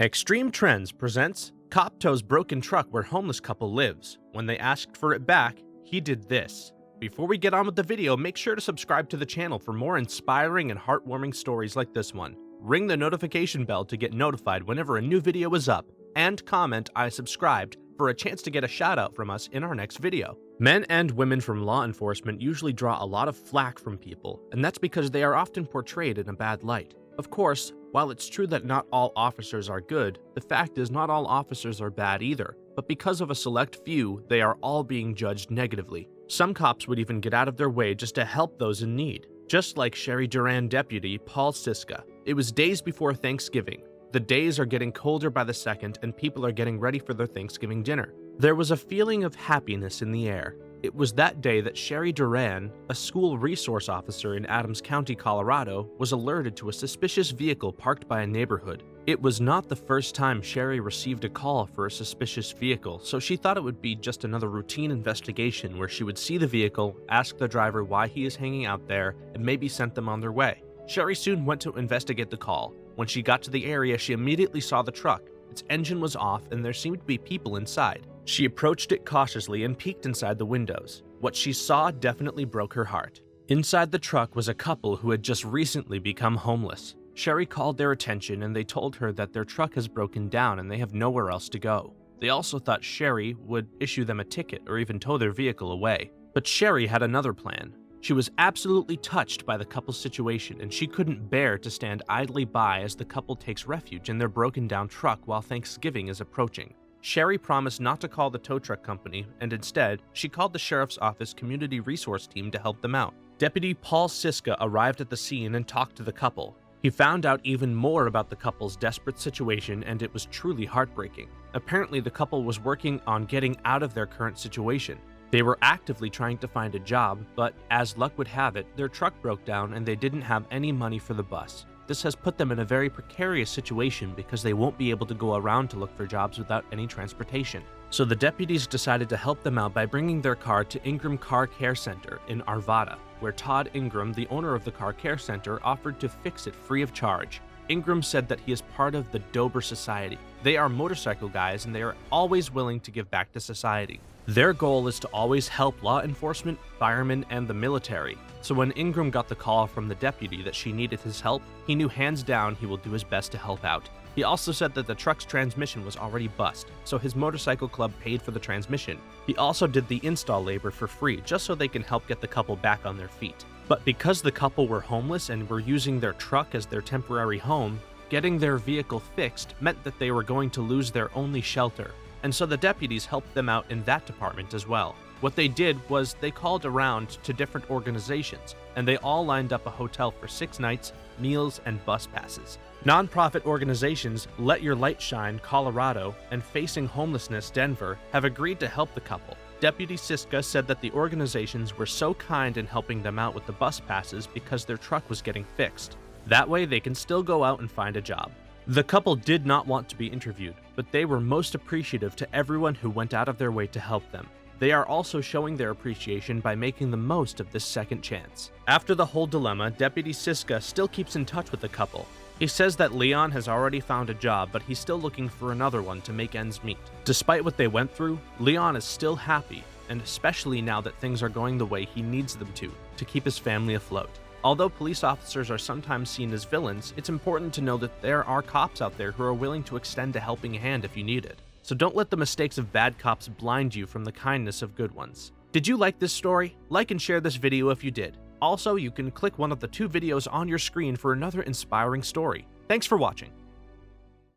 Extreme Trends presents Cop Tows broken truck where homeless couple lives. When they asked for it back, he did this. Before we get on with the video, make sure to subscribe to the channel for more inspiring and heartwarming stories like this one. Ring the notification bell to get notified whenever a new video is up, and comment "I subscribed" for a chance to get a shout out from us in our next video. Men and women from law enforcement usually draw a lot of flack from people, and that's because they are often portrayed in a bad light. Of course, while it's true that not all officers are good, the fact is not all officers are bad either, but because of a select few, they are all being judged negatively. Some cops would even get out of their way just to help those in need, just like Sherry Duran deputy Paul Siska. It was days before Thanksgiving. The days are getting colder by the second and people are getting ready for their Thanksgiving dinner. There was a feeling of happiness in the air. It was that day that Sherry Duran, a school resource officer in Adams County, Colorado, was alerted to a suspicious vehicle parked by a neighborhood. It was not the first time Sherry received a call for a suspicious vehicle, so she thought it would be just another routine investigation where she would see the vehicle, ask the driver why he is hanging out there, and maybe send them on their way. Sherry soon went to investigate the call. When she got to the area, she immediately saw the truck. Its engine was off and there seemed to be people inside. She approached it cautiously and peeked inside the windows. What she saw definitely broke her heart. Inside the truck was a couple who had just recently become homeless. Sherry called their attention and they told her that their truck has broken down and they have nowhere else to go. They also thought Sherry would issue them a ticket or even tow their vehicle away. But Sherry had another plan. She was absolutely touched by the couple's situation and she couldn't bear to stand idly by as the couple takes refuge in their broken down truck while Thanksgiving is approaching. Sherry promised not to call the tow truck company, and instead, she called the sheriff's office community resource team to help them out. Deputy Paul Siska arrived at the scene and talked to the couple. He found out even more about the couple's desperate situation, and it was truly heartbreaking. Apparently, the couple was working on getting out of their current situation. They were actively trying to find a job, but as luck would have it, their truck broke down and they didn't have any money for the bus. This has put them in a very precarious situation because they won't be able to go around to look for jobs without any transportation. So the deputies decided to help them out by bringing their car to Ingram Car Care Center in Arvada, where Todd Ingram, the owner of the car care center, offered to fix it free of charge. Ingram said that he is part of the Dober Society. They are motorcycle guys and they are always willing to give back to society. Their goal is to always help law enforcement, firemen, and the military. So when Ingram got the call from the deputy that she needed his help, he knew hands down he will do his best to help out. He also said that the truck's transmission was already bust, so his motorcycle club paid for the transmission. He also did the install labor for free, just so they can help get the couple back on their feet. But because the couple were homeless and were using their truck as their temporary home, getting their vehicle fixed meant that they were going to lose their only shelter. And so the deputies helped them out in that department as well. What they did was they called around to different organizations, and they all lined up a hotel for 6 nights, meals, and bus passes. Nonprofit organizations Let Your Light Shine Colorado and Facing Homelessness Denver have agreed to help the couple. Deputy Siska said that the organizations were so kind in helping them out with the bus passes because their truck was getting fixed. That way they can still go out and find a job. The couple did not want to be interviewed, but they were most appreciative to everyone who went out of their way to help them. They are also showing their appreciation by making the most of this second chance. After the whole dilemma, Deputy Siska still keeps in touch with the couple. He says that Leon has already found a job, but he's still looking for another one to make ends meet. Despite what they went through, Leon is still happy, and especially now that things are going the way he needs them to keep his family afloat. Although police officers are sometimes seen as villains, it's important to know that there are cops out there who are willing to extend a helping hand if you need it. So don't let the mistakes of bad cops blind you from the kindness of good ones. Did you like this story? Like and share this video if you did. Also, you can click one of the 2 videos on your screen for another inspiring story. Thanks for watching.